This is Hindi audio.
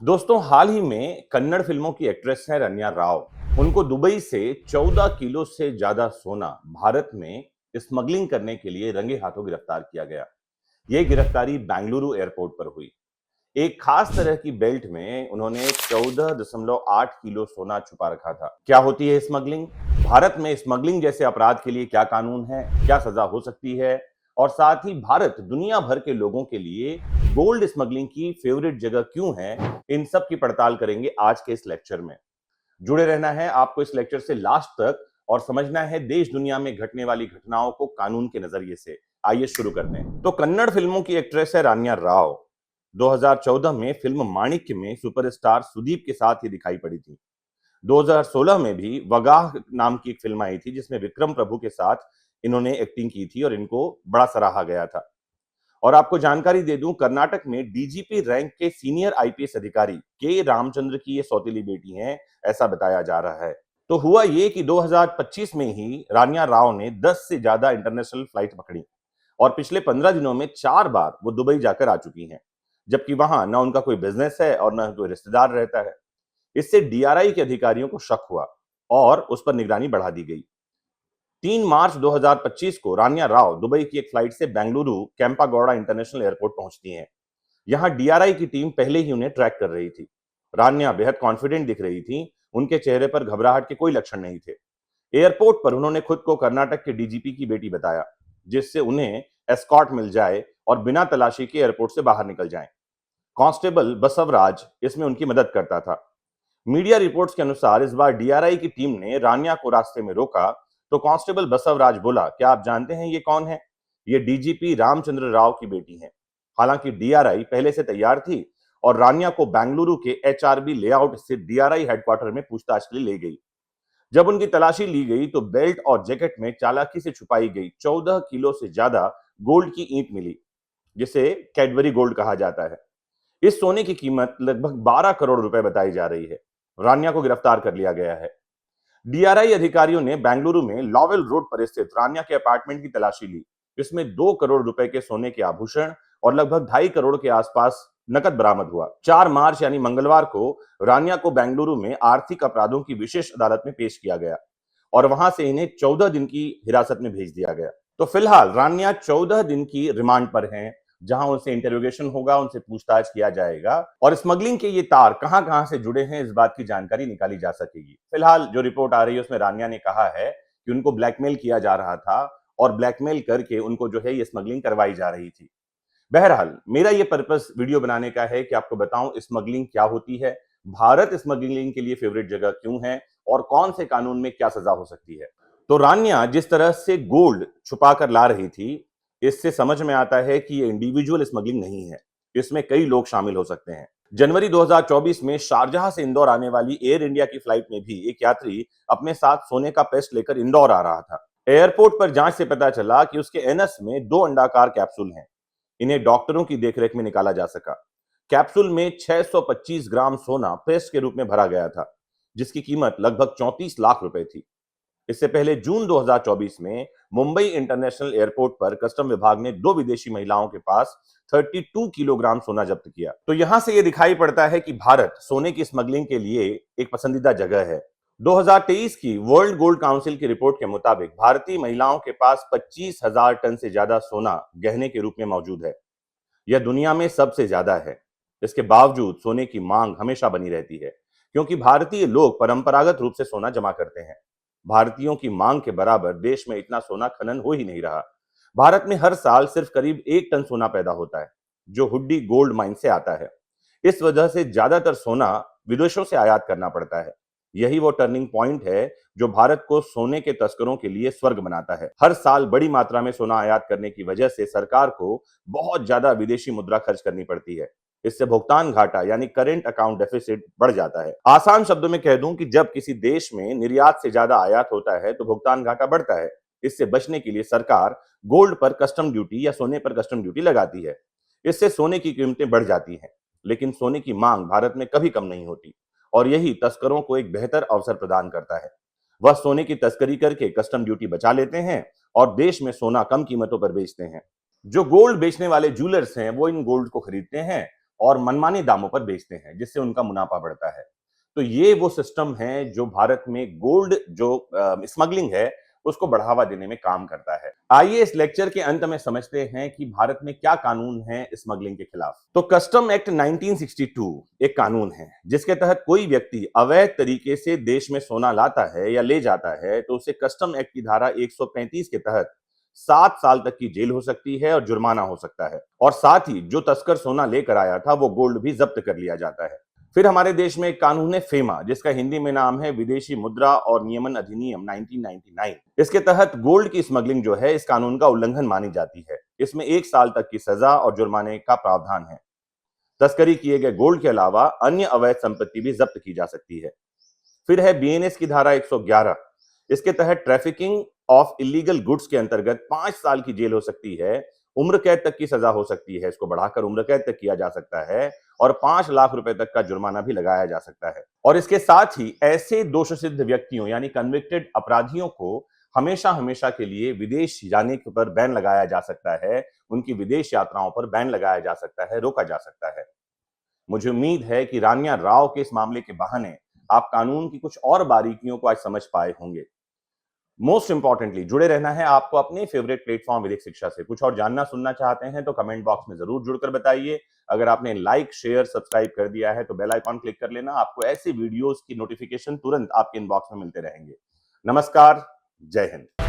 दोस्तों, हाल ही में कन्नड़ फिल्मों की एक्ट्रेस हैं रन्या राव। उनको दुबई से 14 किलो से ज्यादा सोना भारत में स्मगलिंग करने के लिए रंगे हाथों गिरफ्तार किया गया। यह गिरफ्तारी बेंगलुरु एयरपोर्ट पर हुई। एक खास तरह की बेल्ट में उन्होंने 14.8 किलो सोना छुपा रखा था। क्या होती है स्मगलिंग? भारत में स्मगलिंग जैसे अपराध के लिए क्या कानून है, क्या सजा हो सकती है, और साथ ही भारत दुनिया भर के लोगों के लिए गोल्ड स्मगलिंग की फेवरेट जगह क्यों है, इन सब की पड़ताल करेंगे आज के इस लेक्चर में। जुड़े रहना है आपको इस लेक्चर से लास्ट तक और समझना है देश दुनिया में घटने वाली घटनाओं को कानून के नजरिए से। आइए शुरू करते हैं। तो कन्नड़ फिल्मों की एक्ट्रेस है रान्या राव। 2014 में फिल्म माणिक्य में सुपरस्टार सुदीप के साथ ये दिखाई पड़ी थी। 2016 में भी वगाह नाम की एक फिल्म आई थी जिसमें विक्रम प्रभु के साथ इन्होंने एक्टिंग की थी और इनको बड़ा सराहा गया था। और आपको जानकारी दे दूं, कर्नाटक में डीजीपी रैंक के सीनियर आईपीएस अधिकारी के रामचंद्र की ये सौतेली बेटी हैं, ऐसा बताया जा रहा है। तो हुआ ये कि 2025 में ही रान्या राव ने 10 से ज्यादा इंटरनेशनल फ्लाइट पकड़ी और पिछले 15 दिनों में 4 बार वो दुबई जाकर आ चुकी हैं, जबकि वहां न उनका कोई बिजनेस है और न कोई रिश्तेदार रहता है। इससे डीआरआई के अधिकारियों को शक हुआ और उस पर निगरानी बढ़ा दी गई। 3 मार्च 2025 को रान्या राव दुबई की एक फ्लाइट से बेंगलुरु कैंपागौड़ा इंटरनेशनल एयरपोर्ट पहुंचती हैं। यहां डीआरआई की टीम पहले ही उन्हें ट्रैक कर रही थी। रान्या बेहद कॉन्फिडेंट दिख रही थी, उनके चेहरे पर घबराहट के कोई लक्षण नहीं थे। एयरपोर्ट पर उन्होंने खुद को कर्नाटक के डीजीपी की बेटी बताया, जिससे उन्हें एस्कॉर्ट मिल जाए और बिना तलाशी के एयरपोर्ट से बाहर निकल जाएं। कांस्टेबल बसवराज इसमें उनकी मदद करता था। मीडिया रिपोर्ट्स के अनुसार इस बार डीआरआई की टीम ने रान्या को रास्ते में रोका तो कांस्टेबल बसवराज बोला, क्या आप जानते हैं ये कौन है? ये डीजीपी रामचंद्र राव की बेटी है। हालांकि डीआरआई पहले से तैयार थी और रान्या को बेंगलुरु के एचआरबी लेआउट स्थित डीआरआई हेडक्वार्टर में पूछताछ के लिए ले गई। जब उनकी तलाशी ली गई तो बेल्ट और जैकेट में चालाकी से छुपाई गई 14 किलो से ज्यादा गोल्ड की ईंट मिली, जिसे कैडबरी गोल्ड कहा जाता है। इस सोने की कीमत लगभग 12 करोड़ रुपए बताई जा रही है। रान्या को गिरफ्तार कर लिया गया है। डीआरआई अधिकारियों ने बेंगलुरु में लॉवेल रोड पर स्थित रान्या के अपार्टमेंट की तलाशी ली। इसमें 2 करोड़ रुपए के सोने के आभूषण और लगभग 2.5 करोड़ के आसपास नकद बरामद हुआ। 4 मार्च यानी मंगलवार को रान्या को बेंगलुरु में आर्थिक अपराधों की विशेष अदालत में पेश किया गया और वहां से इन्हें 14 दिन की हिरासत में भेज दिया गया। तो फिलहाल रान्या 14 दिन की रिमांड पर हैं, जहां उनसे इंटरोगेशन होगा, उनसे पूछताछ किया जाएगा और स्मगलिंग के ये तार कहां-कहां से जुड़े हैं, इस बात की जानकारी निकाली जा सकेगी। फिलहाल जो रिपोर्ट आ रही है उसमें रान्या ने कहा है कि उनको ब्लैकमेल किया जा रहा था और ब्लैकमेल करके उनको जो है ये स्मगलिंग करवाई जा रही थी। बहरहाल मेरा ये पर्पस वीडियो बनाने का है कि आपको बताऊं स्मगलिंग क्या होती है, भारत स्मगलिंग के लिए फेवरेट जगह क्यों है और कौन से कानून में क्या सजा हो सकती है। तो रान्या जिस तरह से गोल्ड छुपा कर ला रही थी, इससे समझ में आता है कि ये इंडिविजुअल स्मगलिंग नहीं है, इसमें कई लोग शामिल हो सकते हैं। जनवरी 2024 में शारजाह से इंदौर आने वाली एयर इंडिया की फ्लाइट में भी एक यात्री अपने साथ सोने का पेस्ट लेकर इंदौर आ रहा था। एयरपोर्ट पर जांच से पता चला कि उसके एनस में 2 अंडाकार कैप्सूल हैं। इन्हें डॉक्टरों की देखरेख में निकाला जा सका। कैप्सूल में 625 ग्राम सोना पेस्ट के रूप में भरा गया था, जिसकी कीमत लगभग 34 लाख रुपए थी। इससे पहले जून 2024 में मुंबई इंटरनेशनल एयरपोर्ट पर कस्टम विभाग ने 2 विदेशी महिलाओं के पास 32 किलोग्राम सोना जब्त किया। तो यहां से यह दिखाई पड़ता है कि भारत सोने की स्मगलिंग के लिए एक पसंदीदा जगह है। 2023 की वर्ल्ड गोल्ड काउंसिल की रिपोर्ट के मुताबिक भारतीय महिलाओं के पास 25,000 टन से ज्यादा सोना गहने के रूप में मौजूद है। यह दुनिया में सबसे ज्यादा है। इसके बावजूद सोने की मांग हमेशा बनी रहती है, क्योंकि भारतीय लोग परंपरागत रूप से सोना जमा करते हैं। भारतीयों की मांग के बराबर देश में इतना सोना खनन हो ही नहीं रहा। भारत में हर साल सिर्फ करीब 1 टन सोना पैदा होता है, जो हुड्डी गोल्ड माइन से आता है। इस वजह से ज्यादातर सोना विदेशों से आयात करना पड़ता है। यही वो टर्निंग पॉइंट है जो भारत को सोने के तस्करों के लिए स्वर्ग बनाता है। हर साल बड़ी मात्रा में सोना आयात करने की वजह से सरकार को बहुत ज्यादा विदेशी मुद्रा खर्च करनी पड़ती है। इससे भुगतान घाटा यानी करेंट अकाउंट डेफिसिट बढ़ जाता है। आसान शब्दों में कह दूं कि जब किसी देश में निर्यात से ज्यादा आयात होता है तो भुगतान घाटा बढ़ता है। इससे बचने के लिए सरकार गोल्ड पर कस्टम ड्यूटी या सोने पर कस्टम ड्यूटी लगाती है। इससे सोने की कीमतें बढ़ जाती हैं, लेकिन सोने की मांग भारत में कभी कम नहीं होती और यही तस्करों को एक बेहतर अवसर प्रदान करता है। वह सोने की तस्करी करके कस्टम ड्यूटी बचा लेते हैं और देश में सोना कम कीमतों पर बेचते हैं। जो गोल्ड बेचने वाले ज्वेलर्स हैं वो इन गोल्ड को खरीदते हैं और मनमानी दामों पर बेचते हैं, जिससे उनका मुनाफा बढ़ता है। तो ये वो सिस्टम है जो भारत में गोल्ड जो स्मगलिंग है उसको बढ़ावा देने में काम करता है। आइए इस लेक्चर के अंत में समझते हैं कि भारत में क्या कानून है स्मगलिंग के खिलाफ। तो कस्टम एक्ट 1962 एक कानून है जिसके तहत कोई व्यक्ति अवैध तरीके से देश में सोना लाता है या ले जाता है तो उसे कस्टम एक्ट की धारा 135 के तहत 7 साल तक की जेल हो सकती है और जुर्माना हो सकता है। और साथ ही जो तस्कर सोना लेकर आया था वो गोल्ड भी जब्त कर लिया जाता है। फिर हमारे देश में एक कानून है फेमा, जिसका हिंदी में नाम है विदेशी मुद्रा और नियमन अधिनियम 1999। इसके तहत गोल्ड की स्मगलिंग जो है इस कानून का उल्लंघन मानी जाती है। इसमें 1 साल तक की सजा और जुर्माने का प्रावधान है। तस्करी किए गए गोल्ड के अलावा अन्य अवैध संपत्ति भी जब्त की जा सकती है। फिर है बीएनएस की धारा 111। इसके तहत ट्रैफिकिंग ऑफ इलीगल गुड्स के अंतर्गत 5 साल की जेल हो सकती है, उम्र कैद तक की सजा हो सकती है, इसको बढ़ाकर उम्र कैद तक किया जा सकता है और 5 लाख रुपए तक का जुर्माना भी लगाया जा सकता है। और इसके साथ ही ऐसे दोषसिद्ध व्यक्तियों यानी कन्विक्टेड अपराधियों को हमेशा हमेशा के लिए विदेश जाने पर बैन लगाया जा सकता है, उनकी विदेश यात्राओं पर बैन लगाया जा सकता है, रोका जा सकता है। मुझे उम्मीद है कि रानिया राव के इस मामले के बहाने आप कानून की कुछ और बारीकियों को आज समझ पाए होंगे। मोस्ट इंपॉर्टेंटली जुड़े रहना है आपको अपने फेवरेट प्लेटफॉर्म विधिक शिक्षा से। कुछ और जानना सुनना चाहते हैं तो कमेंट बॉक्स में जरूर जुड़कर बताइए। अगर आपने लाइक शेयर सब्सक्राइब कर दिया है तो बेल आइकॉन क्लिक कर लेना, आपको ऐसे वीडियोस की नोटिफिकेशन तुरंत आपके इनबॉक्स में मिलते रहेंगे। नमस्कार, जय हिंद।